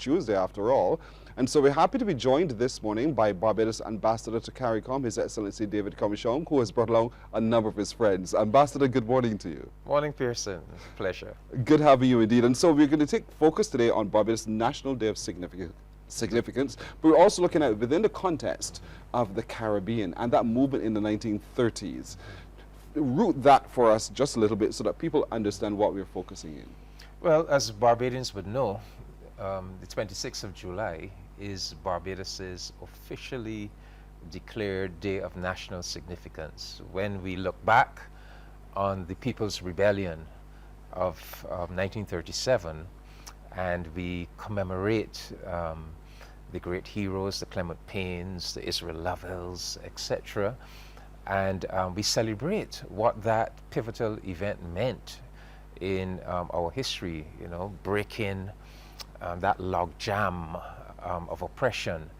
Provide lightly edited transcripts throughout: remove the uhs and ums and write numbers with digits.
Tuesday after all. And so we're happy to be joined this morning by Barbados Ambassador to CARICOM, His Excellency David Comissiong, who has brought along a number of his friends. Ambassador, good morning to you. Morning, Pearson. It's a pleasure. Good having you indeed. And so we're going to take focus today on Barbados' National Day of Significance, but we're also looking at within the context of the Caribbean and that movement in the 1930s. Root that for us just a little bit so that people understand what we're focusing in. Well, as Barbadians would know, the 26th of July is Barbados's officially declared Day of National Significance. When we look back on the People's Rebellion of 1937 and we commemorate the great heroes, the Clement Paynes, the Israel Lovells, etc., and we celebrate what that pivotal event meant in our history, you know, breaking that log jam of oppression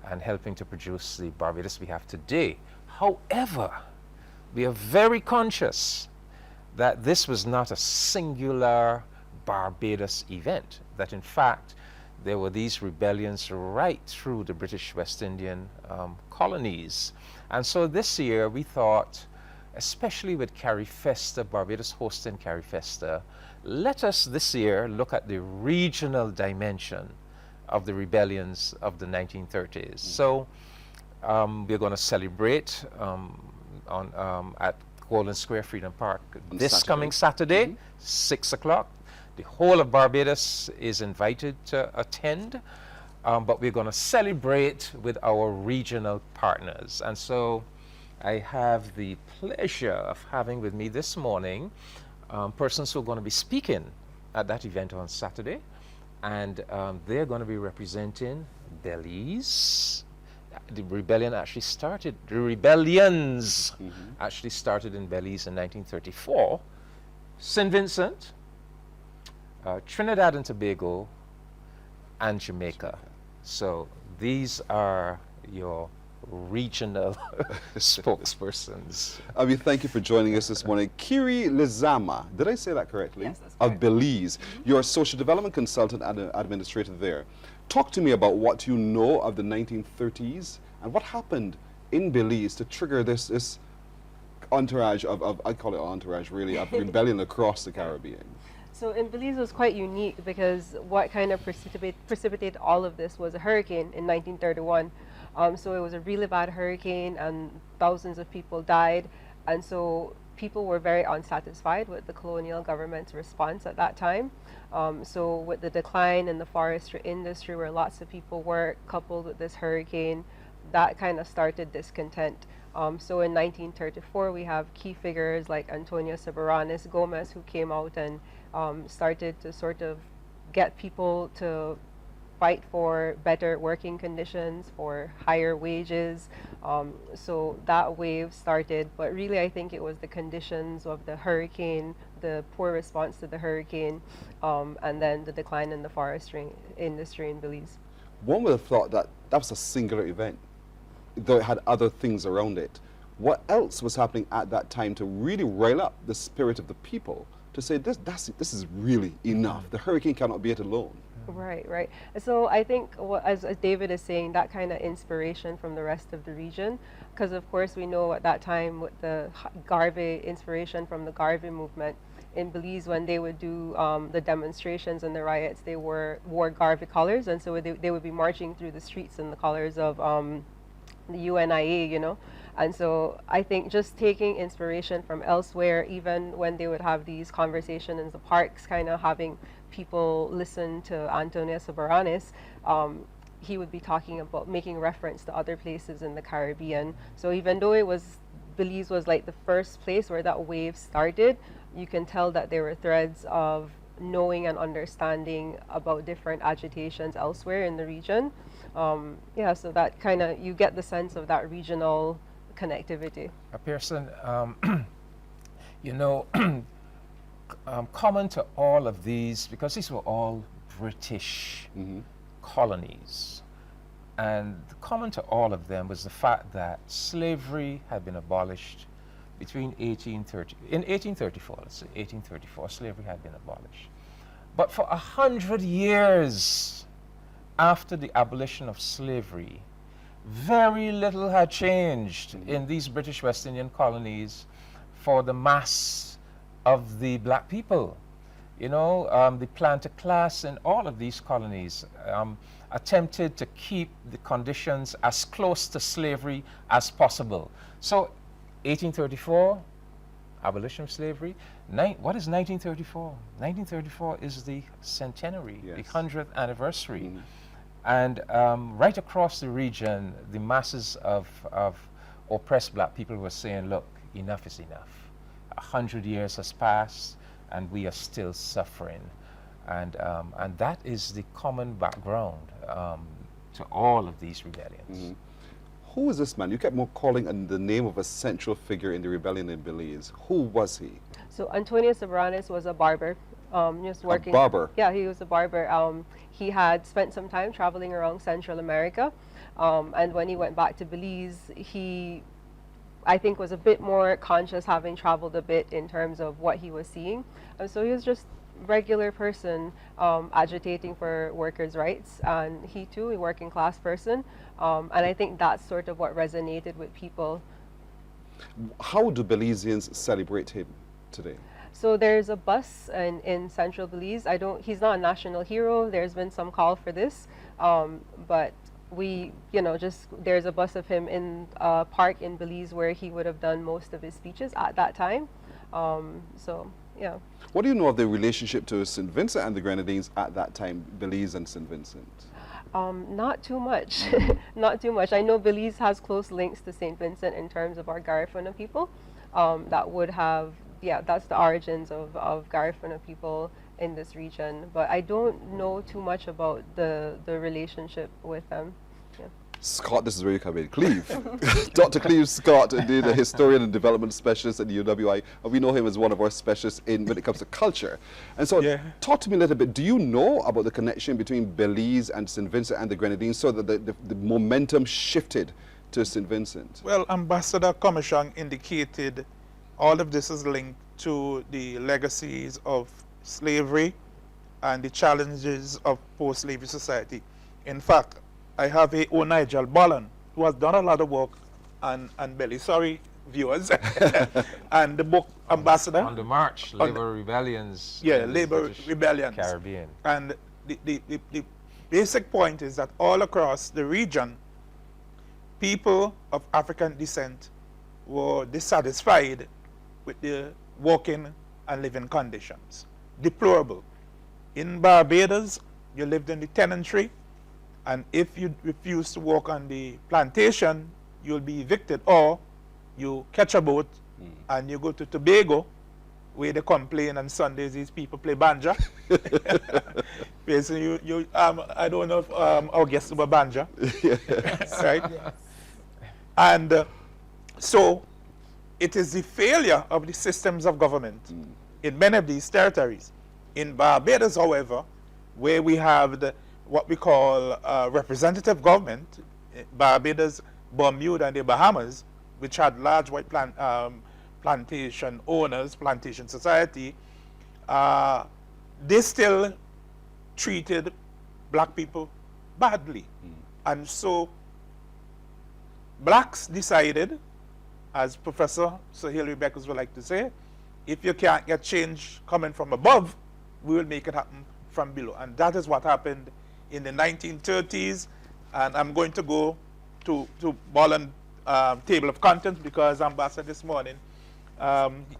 and helping to produce the Barbados we have today. However, we are very conscious that this was not a singular Barbados event, that in fact there were these rebellions right through the British West Indian colonies. And so this year we thought, especially with CariFesta, Barbados hosting CariFesta, let us this year look at the regional dimension of the rebellions of the 1930s. So we're going to celebrate at Golden Square Freedom Park this coming Saturday, 6 o'clock. The whole of Barbados is invited to attend, but we're going to celebrate with our regional partners. And so I have the pleasure of having with me this morning persons who are going to be speaking at that event on Saturday, and they're going to be representing Belize. The rebellions actually started in Belize in 1934. St. Vincent, Trinidad and Tobago, and Jamaica. So these are your regional spokespersons. We thank you for joining us this morning. Kiri Lizama, did I say that correctly? Yes, that's correct. Of Belize. You're a social development consultant and an administrator there. Talk to me about what you know of the 1930s and what happened in Belize to trigger this entourage of I call it entourage really, of rebellion across the Caribbean. So in Belize was quite unique because what kind of precipitated all of this was a hurricane in 1931. So it was a really bad hurricane and thousands of people died. And so people were very unsatisfied with the colonial government's response at that time. So with the decline in the forestry industry where lots of people worked, coupled with this hurricane, that kind of started discontent. So in 1934, we have key figures like Antonio Soberanes Gomez, who came out and started to sort of get people to fight for better working conditions, for higher wages. So that wave started, but really I think it was the conditions of the hurricane, the poor response to the hurricane, and then the decline in the forestry industry in Belize. One would have thought that that was a singular event, though it had other things around it. What else was happening at that time to really rile up the spirit of the people to say this is really enough? The hurricane cannot be it alone. Right, right. So I think, as David is saying, that kind of inspiration from the rest of the region, because of course we know at that time with the Garvey inspiration from the Garvey movement in Belize, when they would do the demonstrations and the riots, they wore Garvey colors, and so they would be marching through the streets in the colors of the UNIA, you know. And so I think just taking inspiration from elsewhere, even when they would have these conversations in the parks, kind of having people listen to Antonio Soberanes, he would be talking about making reference to other places in the Caribbean. So even though Belize was like the first place where that wave started, you can tell that there were threads of knowing and understanding about different agitations elsewhere in the region. Yeah, so that kind of, you get the sense of that regional connectivity. Pearson, you know, common to all of these, because these were all British colonies, and common to all of them was the fact that slavery had been abolished between 1834, let's say 1834, slavery had been abolished. But for 100 years, after the abolition of slavery, very little had changed in these British West Indian colonies for the mass of the black people. You know, the planter class in all of these colonies attempted to keep the conditions as close to slavery as possible. So 1834, abolition of slavery. What is 1934? 1934 is the centenary, the 100th anniversary. And right across the region, the masses of oppressed black people were saying, look, enough is enough. 100 years has passed, and we are still suffering. And that is the common background to all of these rebellions. Who was this man? You kept more calling on the name of a central figure in the rebellion in Belize. Who was he? So Antonio Soberanes was a barber. Just working. A barber? Yeah, he was a barber. He had spent some time traveling around Central America. And when he went back to Belize, he, I think, was a bit more conscious, having traveled a bit, in terms of what he was seeing. And so he was just regular person agitating for workers' rights, and he too, a working class person, and I think that's sort of what resonated with people. How do Belizeans celebrate him today? So there's a bus in central Belize. He's not a national hero. There's been some call for this, but we, there's a bus of him in a park in Belize where he would have done most of his speeches at that time. So, yeah. What do you know of the relationship to St. Vincent and the Grenadines at that time, Belize and St. Vincent? Not too much. Not too much. I know Belize has close links to St. Vincent in terms of our Garifuna people. That would have, that's the origins of Garifuna people in this region. But I don't know too much about the relationship with them. Yeah. Scott, this is where you come in. Cleve. Dr. Cle Scott, indeed a historian and development specialist at the UWI. And we know him as one of our specialists when it comes to culture. And so talk to me a little bit. Do you know about the connection between Belize and St. Vincent and the Grenadines, so that the momentum shifted to St. Vincent? Well, Ambassador Comissiong indicated all of this is linked to the legacies of slavery and the challenges of post-slavery society. In fact, I have a Nigel Bolland, who has done a lot of work on Belize. Sorry, viewers. And the book Ambassador. On the march, labor rebellions. Yeah, labor rebellions. Caribbean. And the basic point is that all across the region, people of African descent were dissatisfied with their working and living conditions. Deplorable. In Barbados, you lived in the tenantry, and if you refuse to work on the plantation, you'll be evicted, or you catch a boat and you go to Tobago, where they complain on Sundays these people play banja. Basically, I don't know if our guests were banja, right? And so it is the failure of the systems of government in many of these territories. In Barbados, however, where we have what we call representative government, Barbados, Bermuda, and the Bahamas, which had large white plantation owners, plantation society, they still treated black people badly. And so blacks decided, as Professor Sir Hilary Beckers would like to say, if you can't get change coming from above, we will make it happen from below. And that is what happened in the 1930s. And I'm going to go to Bolland table of contents, because Ambassador this morning,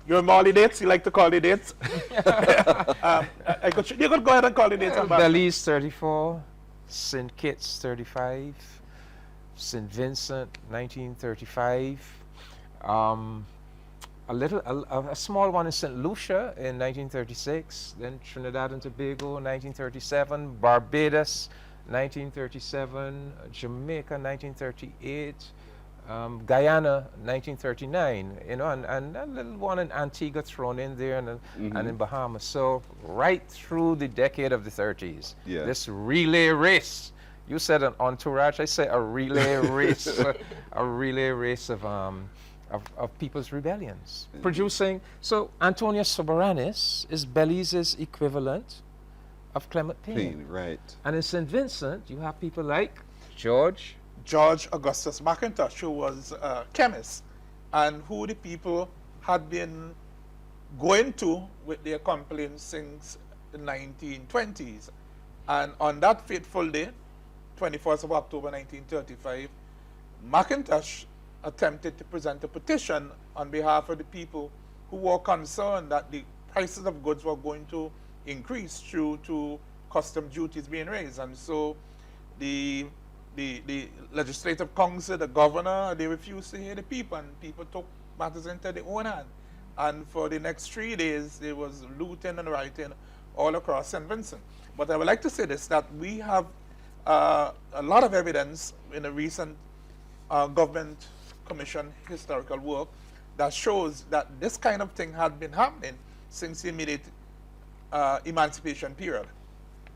your Molly dates, you like to call the dates? You could go ahead and call the dates, Ambassador. Belize 34, St. Kitts 35, St. Vincent 1935, a small one in St. Lucia in 1936, then Trinidad and Tobago 1937, Barbados 1937, Jamaica 1938, Guyana 1939, and a little one in Antigua thrown in there, and in Bahamas. So right through the decade of the 30s, this relay race. You said an entourage, I say a relay race, a relay race of people's rebellions, producing. So Antonio Soberanes is Belize's equivalent of Clement Payne. Right. And in St. Vincent, you have people like George Augustus McIntosh, who was a chemist, and who the people had been going to with their complaints since the 1920s. And on that fateful day, 21st of October 1935, McIntosh attempted to present a petition on behalf of the people who were concerned that the prices of goods were going to increase due to custom duties being raised. And so the legislative council, the governor, they refused to hear the people, and people took matters into their own hand. And for the next 3 days, there was looting and rioting all across St. Vincent. But I would like to say this, that we have a lot of evidence in a recent government commission historical work that shows that this kind of thing had been happening since the immediate emancipation period.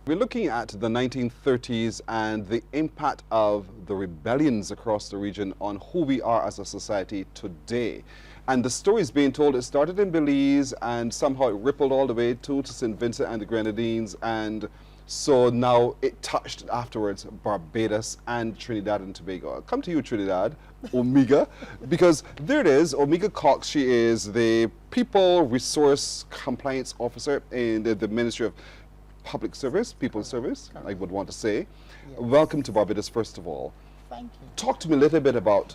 We're looking at the 1930s and the impact of the rebellions across the region on who we are as a society today. And the story is being told, it started in Belize and somehow it rippled all the way to St. Vincent and the Grenadines, and so now it touched afterwards Barbados and Trinidad and Tobago. I'll come to you, Trinidad, Omega, because there it is, Omega Cox. She is the People Resource Compliance Officer in the Ministry of Public Service, People Service, I would want to say. Yes. Welcome to Barbados, first of all. Thank you. Talk to me a little bit about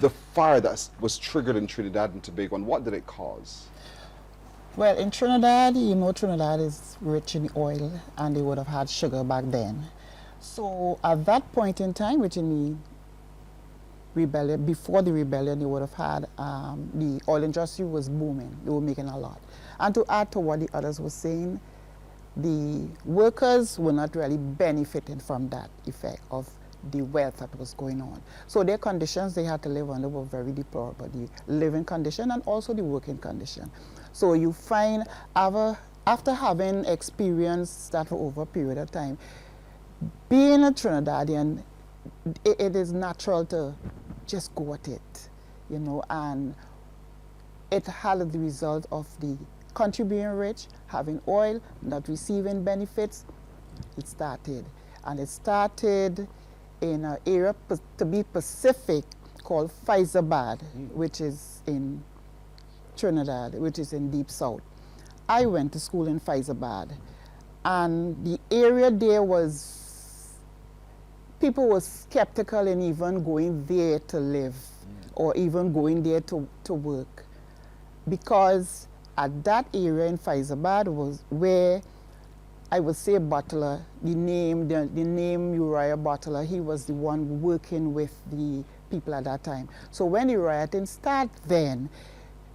the fire that was triggered in Trinidad and Tobago, and what did it cause? Well, in Trinidad, you know, Trinidad is rich in oil, and they would have had sugar back then. So at that point in time, which in the rebellion, before the rebellion, they would have had, the oil industry was booming. They were making a lot. And to add to what the others were saying, the workers were not really benefiting from that effect of the wealth that was going on. So their conditions they had to live under were very deplorable, the living condition and also the working condition. So you find after having experienced that for over a period of time, being a Trinidadian, it is natural to just go at it, you know, and it had the result of the country being rich, having oil, not receiving benefits. It started. And it started in an area, to be specific, called Faizabad, which is in Trinidad, which is in Deep South. I went to school in Faizabad, and the area there was, people were skeptical in even going there to live or even going there to work, because at that area in Faizabad was where I would say Butler, the name Uriah Butler, he was the one working with the people at that time. So when the rioting started then,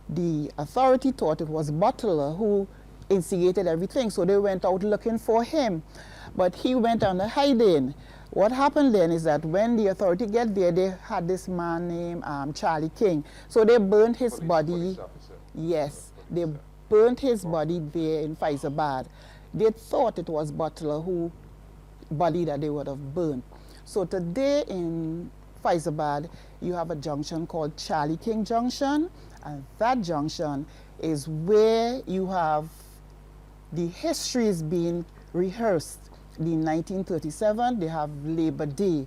the authority thought it was Butler who instigated everything, so they went out looking for him. But he went under hiding. What happened then is that when the authority get there, they had this man named Charlie King. So they burned his body. Yes, they burned his body there in Faizabad. They thought it was Butler who body that they would have burned. So today in Faizabad, you have a junction called Charlie King Junction, and that junction is where you have the history is being rehearsed. In 1937, they have Labor Day.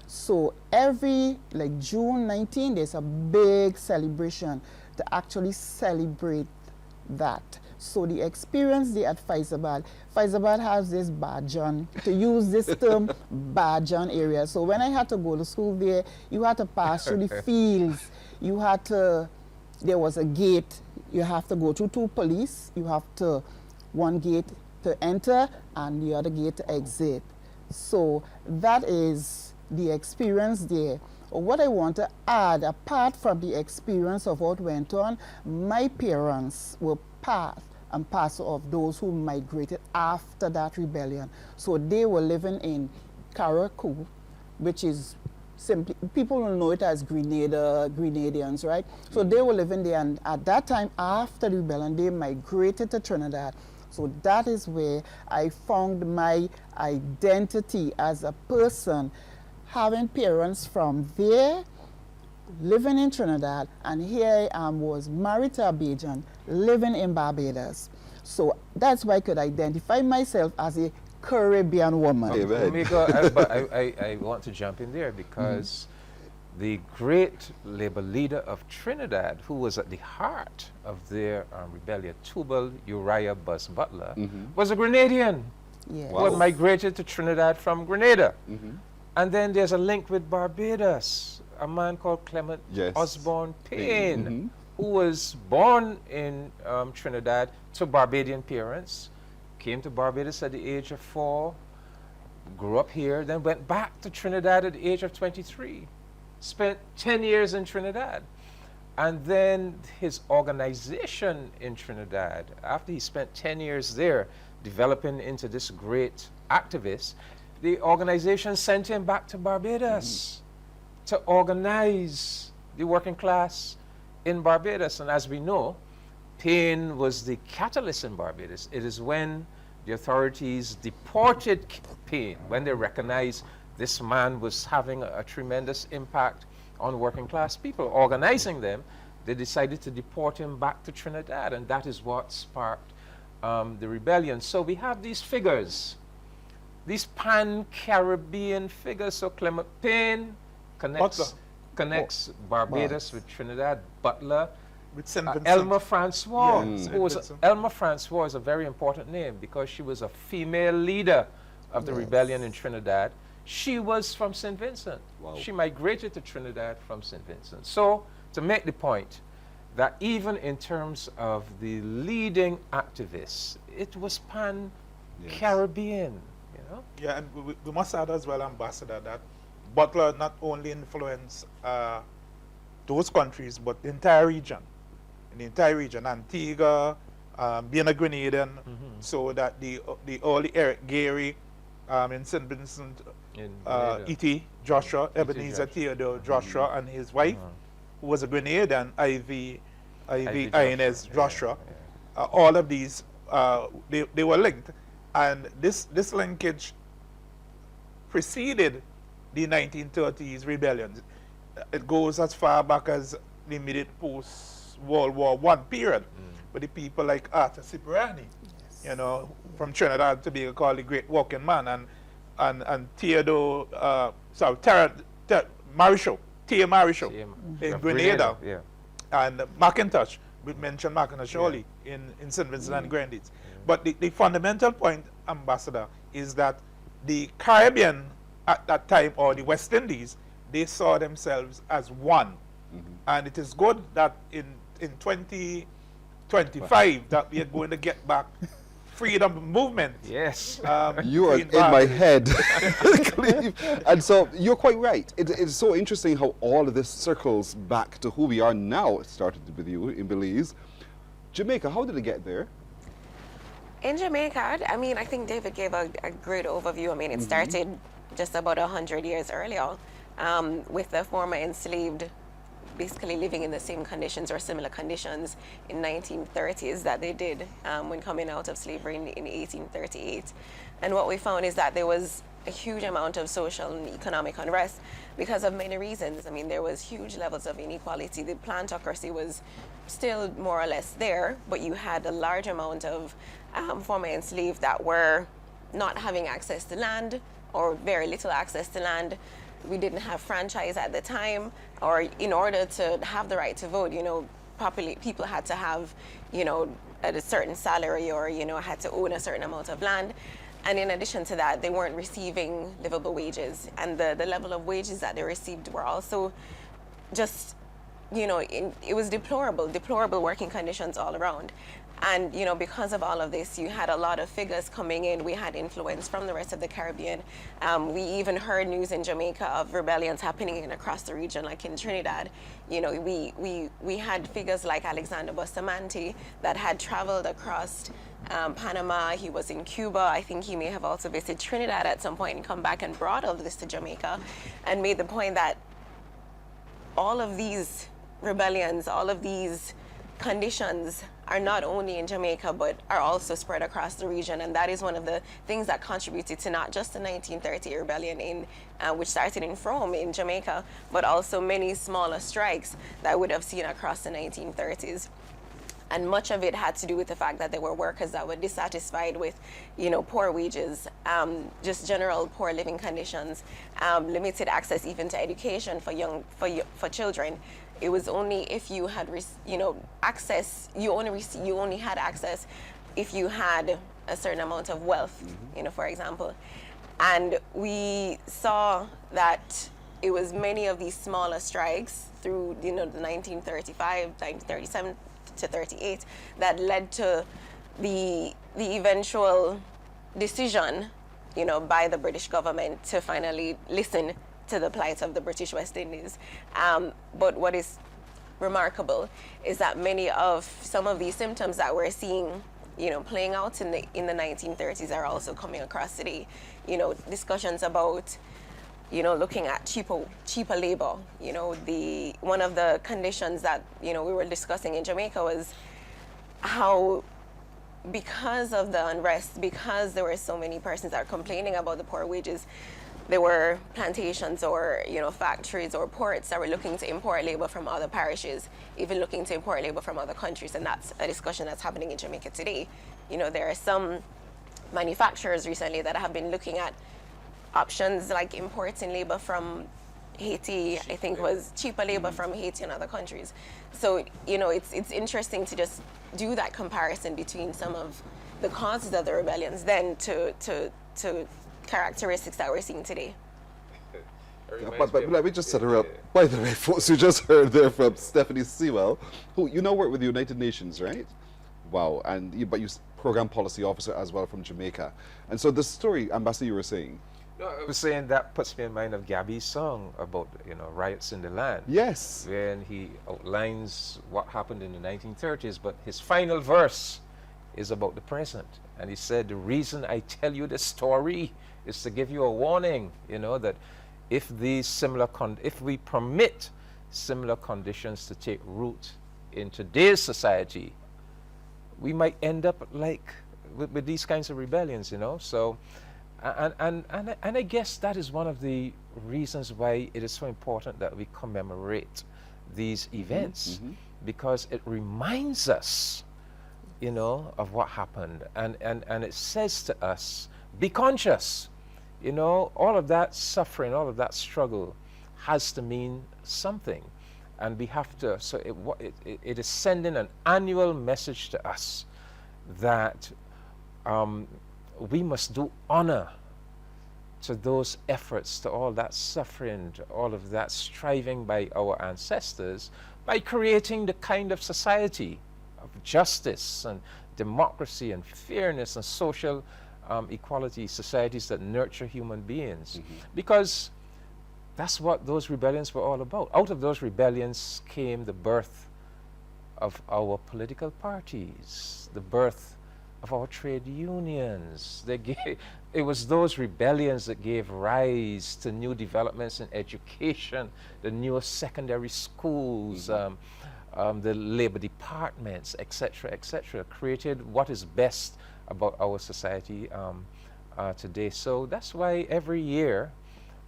So every, like June 19, there's a big celebration to actually celebrate that. So the experience there at Faizabad has this Bajan, to use this term, Bajan area. So when I had to go to school there, you had to pass through the fields. You had to, there was a gate. You have to go through two police. You have to, one gate to enter and the other gate to exit. So that is the experience there. What I want to add, apart from the experience of what went on, my parents were part and parcel of those who migrated after that rebellion. So they were living in Karakou, which is simply, people will know it as Grenadians, right? So they were living there, and at that time, after the rebellion, they migrated to Trinidad. So that is where I found my identity as a person, having parents from there, living in Trinidad, and here I am, was married to a Bajan, living in Barbados. So that's why I could identify myself as a Caribbean woman. Amen. Jamaica, but I want to jump in there because the great labor leader of Trinidad, who was at the heart of their rebellion, Tubal Uriah Buzz Butler, was a Grenadian Yes. who had migrated to Trinidad from Grenada. Mm-hmm. And then there's a link with Barbados, a man called Clement Yes. Osborne Payne, Mhm. who was born in Trinidad to Barbadian parents, came to Barbados at the age of 4, grew up here, then went back to Trinidad at the age of 23, spent 10 years in Trinidad. And then his organization in Trinidad, after he spent 10 years there, developing into this great activist, the organization sent him back to Barbados to organize the working class in Barbados. And as we know, Payne was the catalyst in Barbados. It is when the authorities deported Payne, when they recognized this man was having a tremendous impact on working class people, organizing them, they decided to deport him back to Trinidad, and that is what sparked the rebellion. So we have these figures, these pan-Caribbean figures. So Clement Payne connects Barbados with Trinidad, Butler, With St. Vincent. Elmer Francois, Yeah. who was St. Vincent. Elmer Francois is a very important name because she was a female leader of the rebellion in Trinidad. She was from St. Vincent. Wow. She migrated to Trinidad from St. Vincent. So to make the point that even in terms of the leading activists, it was pan-Caribbean, you know? Yeah, and we must add as well, Ambassador, that Butler not only influenced those countries, but the entire region. In the entire region, Antigua, being a Grenadian, so that the early Eric Gary in St. Vincent, In E.T. Joshua, Ebenezer Joshua. Theodore Joshua, and his wife, who was a Grenadian, Ivy Ivy Inez Joshua, Joshua. All of these, they were linked. And this linkage preceded the 1930s rebellions. It goes as far back as the immediate post-World War I period, with the people like Arthur Cipriani, you know, from Trinidad Tobago, called the Great Working Man, and Theodore, Marichaud, Tia Marichaud in From Grenada, yeah. and McIntosh, we mentioned McIntosh early in St. Vincent and Grenadines. But the fundamental point, Ambassador, is that the Caribbean at that time, or the West Indies, they saw themselves as one. And it is good that in 2025 that we are going to get back freedom movement. Yes. You are in between my Barbados. head, Cleve. And so you're quite right. It's so interesting how all of this circles back to who we are now. It started with you in Belize. Jamaica, how did it get there? In Jamaica, I mean, I think David gave a great overview. I mean, it started just about 100 years earlier with the former enslaved basically living in the same conditions or similar conditions in 1930s that they did when coming out of slavery in 1838. And what we found is that there was a huge amount of social and economic unrest because of many reasons. I mean, there was huge levels of inequality. The plantocracy was still more or less there, but you had a large amount of former enslaved that were not having access to land or very little access to land. We didn't have franchise at the time, or in order to have the right to vote, you know, properly, people had to have, you know, a certain salary or, you know, had to own a certain amount of land. And in addition to that, they weren't receiving livable wages. And the level of wages that they received were also just, you know, it was deplorable working conditions all around. And, you know, because of all of this, you had a lot of figures coming in. We had influence from the rest of the Caribbean. We even heard news in Jamaica of rebellions happening across the region, like in Trinidad. You know, we had figures like Alexander Bustamante that had traveled across Panama. He was in Cuba. I think he may have also visited Trinidad at some point and come back and brought all of this to Jamaica and made the point that all of these rebellions, all of these conditions are not only in Jamaica, but are also spread across the region. And that is one of the things that contributed to not just the 1930 rebellion which started in Frome in Jamaica, but also many smaller strikes that would have seen across the 1930s. And much of it had to do with the fact that there were workers that were dissatisfied with, poor wages, just general poor living conditions, limited access even to education for children. It was only if you had, access. You only had access if you had a certain amount of wealth, for example. And we saw that it was many of these smaller strikes through, the 1935, 1937 to 38 that led to the eventual decision, by the British government to finally listen to the plight of the British West Indies. But what is remarkable is that some of these symptoms that we're seeing, playing out in the 1930s are also coming across today. Discussions about, looking at cheaper labor. One of the conditions that, we were discussing in Jamaica was how, because of the unrest, because there were so many persons that are complaining about the poor wages, there were plantations or, factories or ports that were looking to import labor from other parishes, even looking to import labor from other countries. And that's a discussion that's happening in Jamaica today. There are some manufacturers recently that have been looking at options like importing labor from Haiti, I think was cheaper labor from Haiti and other countries. So, it's interesting to just do that comparison between some of the causes of the rebellions then to characteristics that we're seeing today. But let me just set her up. By the way, folks, you just heard there from Stephanie Sewell, who work with the United Nations, right? Wow, but you program policy officer as well from Jamaica. And so the story, Ambassador, you were saying. No, I was saying that puts me in mind of Gabby's song about riots in the land. Yes. When he outlines what happened in the 1930s, but his final verse is about the present. And he said, the reason I tell you this story is to give you a warning, that if we permit similar conditions to take root in today's society, we might end up like with these kinds of rebellions, So, and I guess that is one of the reasons why it is so important that we commemorate these events, because it reminds us, of what happened, and it says to us, be conscious. All of that suffering, all of that struggle has to mean something, and we have to. So it is sending an annual message to us that we must do honor to those efforts, to all that suffering, to all of that striving by our ancestors, by creating the kind of society of justice and democracy and fairness and social equality, societies that nurture human beings. Because that's what those rebellions were all about. Out of those rebellions came the birth of our political parties, the birth of our trade unions. It was those rebellions that gave rise to new developments in education, the new secondary schools, the labor departments, etc., created what is best about our society today. So that's why every year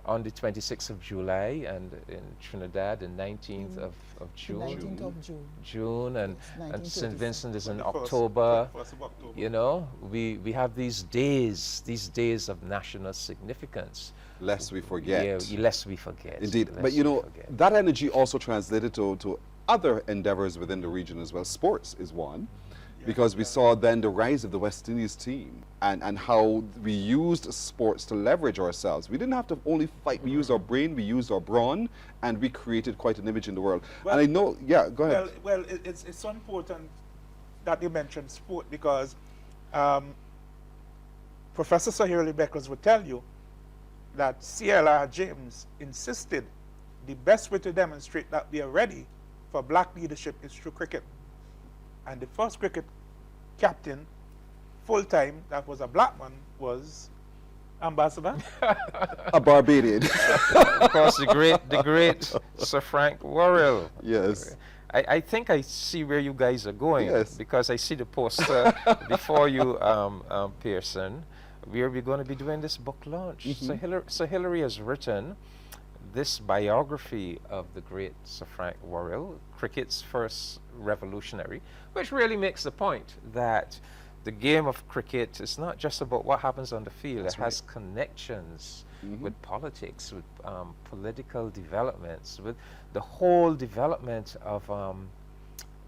on the 26th of July and in Trinidad, the 19th of June. 19th of June and St. 1935. Vincent is in 21st October. 21st of October. We have these days of national significance. Lest we forget. Yeah, lest we forget. Indeed. Lest But we forget. that energy also translated to other endeavors within the region as well. Sports is one. Because we saw then the rise of the West Indies team and how we used sports to leverage ourselves. We didn't have to only fight, we used our brain, we used our brawn, and we created quite an image in the world. Well, and I know, yeah, go ahead. Well, it's so important that you mentioned sport because Professor Sahirli Beckles would tell you that CLR James insisted the best way to demonstrate that we are ready for black leadership is through cricket. And the first cricket captain, full-time, that was a black man, was Ambassador? A Barbadian. Of course, the great Sir Frank Worrell. Yes. I think I see where you guys are going. Yes. Because I see the poster before you, Pearson, where we're going to be doing this book launch. So Hillary has written this biography of the great Sir Frank Worrell, cricket's first revolutionary, which really makes the point that the game of cricket is not just about what happens on the field. That's it has connections with politics, with political developments, with the whole development of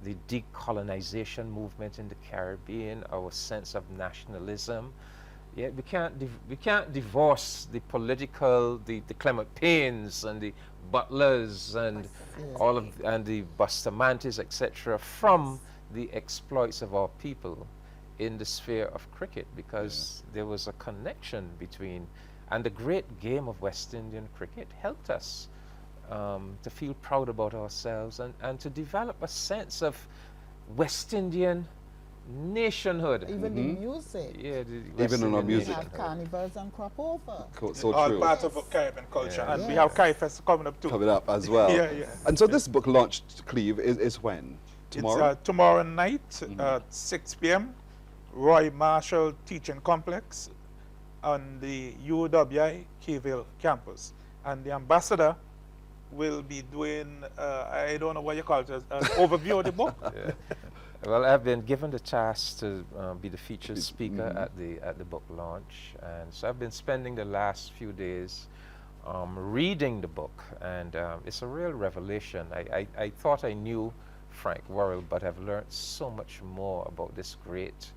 the decolonization movement in the Caribbean, our sense of nationalism. Yeah, we can't divorce the political, the Clement Paynes and the Butlers and all of and the Bustamantes, etc., from the exploits of our people in the sphere of cricket, because there was a connection between, and the great game of West Indian cricket helped us to feel proud about ourselves and to develop a sense of West Indian nationhood. Even the music. Yeah, Even in our We music. have carnivals and crop over. So All true. part of a Caribbean culture. Yeah. And we have Kai Fest coming up too. Coming up as well. Yeah, yeah. And so this book launched, Cleve, is when? Tomorrow? It's tomorrow night at 6 p.m. Roy Marshall Teaching Complex on the UWI Keyville campus. And the ambassador will be doing, I don't know what you call it, an overview of the book. Yeah. Well, I've been given the task to be the featured speaker at the book launch, and so I've been spending the last few days reading the book, and it's a real revelation. I thought I knew Frank Worrell, but I've learned so much more about this great,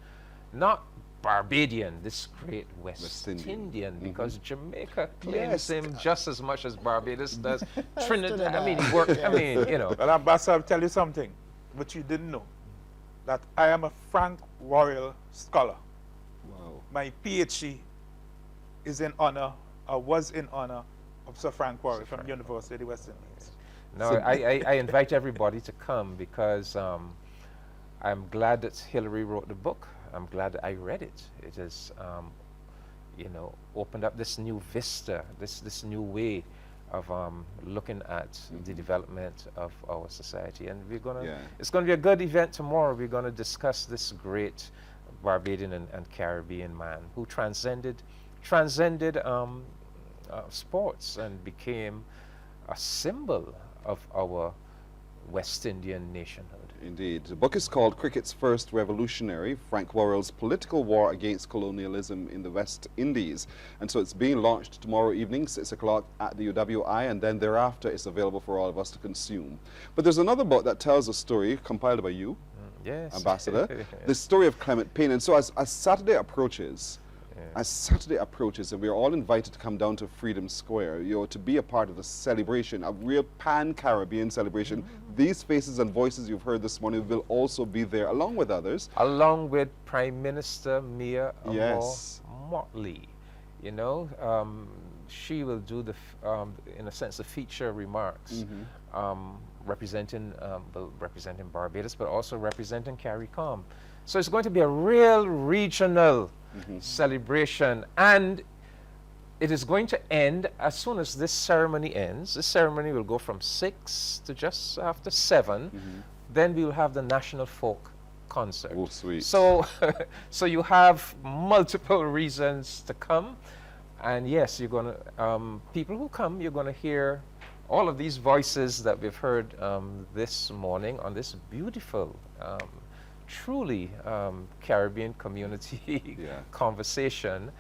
not Barbadian, this great West Indian, because Jamaica claims him just as much as Barbados does. Trinidad, I mean, he worked, I mean, you know. Well, Ambassador, I'll tell you something which you didn't know, that I am a Frank Worrell scholar. Wow. My PhD is in honor, or was in honor, of Sir Frank Worrell from University of the West Indies. No, So- I invite everybody to come because I'm glad that Hillary wrote the book. I'm glad that I read it. It has, you know, opened up this new vista, this new way of looking at the development of our society. And we're gonna, it's gonna be a good event tomorrow. We're gonna discuss this great Barbadian and Caribbean man who transcended sports and became a symbol of our West Indian nationhood. Indeed. The book is called Cricket's First Revolutionary, Frank Worrell's Political War Against Colonialism in the West Indies. And so it's being launched tomorrow evening, 6 o'clock at the UWI, and then thereafter it's available for all of us to consume. But there's another book that tells a story compiled by you, Yes. Ambassador, the story of Clement Payne. And so as Saturday approaches, and we're all invited to come down to Freedom Square, you know, to be a part of the celebration, a real pan-Caribbean celebration. These faces and voices you've heard this morning will also be there, along with others. Along with Prime Minister Mia Yes. Motley. You know, she will do the, in a sense, the feature remarks, representing Barbados, but also representing CARICOM. So it's going to be a real regional celebration, and it is going to end as soon as this ceremony ends. This ceremony will go from 6 to just after 7. Then we will have the National Folk Concert. Oh, sweet. So, so you have multiple reasons to come, and yes, you're going to, people who come, you're going to hear all of these voices that we've heard this morning on this beautiful, truly Caribbean community conversation.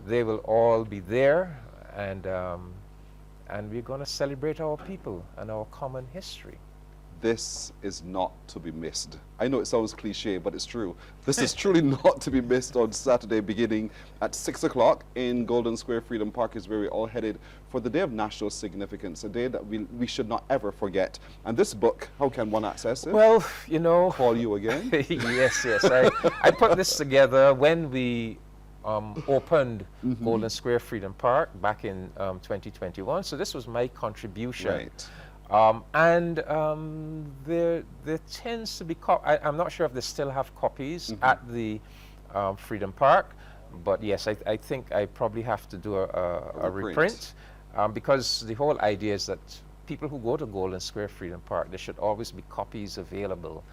They will all be there, and we're going to celebrate our people and our common history. This is not to be missed. I know it sounds cliche, but it's true. This is truly not to be missed on Saturday, beginning at 6 o'clock in Golden Square Freedom Park is where we're all headed for the day of national significance, a day that we should not ever forget. And this book, how can one access it? Well, you know... Call you again? Yes. I put this together when we opened Golden Square Freedom Park back in 2021. So this was my contribution. Right. There tends to be, I'm not sure if they still have copies at the Freedom Park, but yes, I think I probably have to do a reprint, because the whole idea is that people who go to Golden Square Freedom Park, there should always be copies available,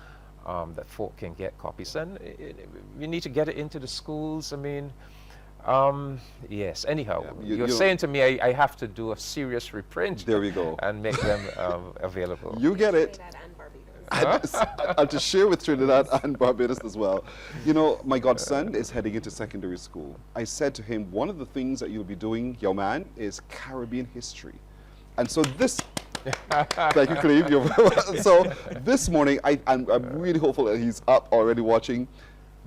that folk can get copies, and we need to get it into the schools. I mean, Yes. Anyhow, Yeah, you're saying to me I have to do a serious reprint. There we go. And make them available. You get it. Trinidad and Barbados. And to share with Trinidad and Barbados as well. You know, my godson is heading into secondary school. I said to him, one of the things that you'll be doing, young man, is Caribbean history. And so this, thank you, Cle. So this morning, I'm really hopeful that he's up already watching.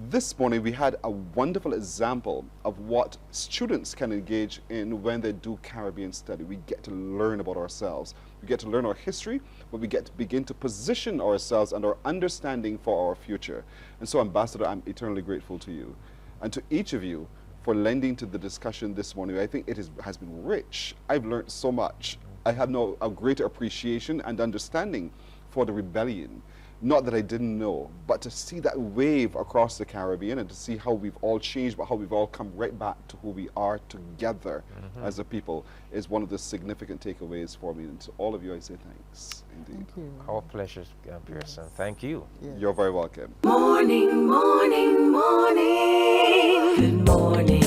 This morning, we had a wonderful example of what students can engage in when they do Caribbean study. We get to learn about ourselves. We get to learn our history, but we get to begin to position ourselves and our understanding for our future. And so, Ambassador, I'm eternally grateful to you. And to each of you for lending to the discussion this morning. I think it has been rich. I've learned so much. I have now a greater appreciation and understanding for the rebellion. Not that I didn't know, but to see that wave across the Caribbean and to see how we've all changed, but how we've all come right back to who we are together as a people is one of the significant takeaways for me. And to all of you, I say thanks. Indeed. Thank you. Our pleasure, Pearson. Thank you. Yes. You're very welcome. Morning, morning, morning. Good morning.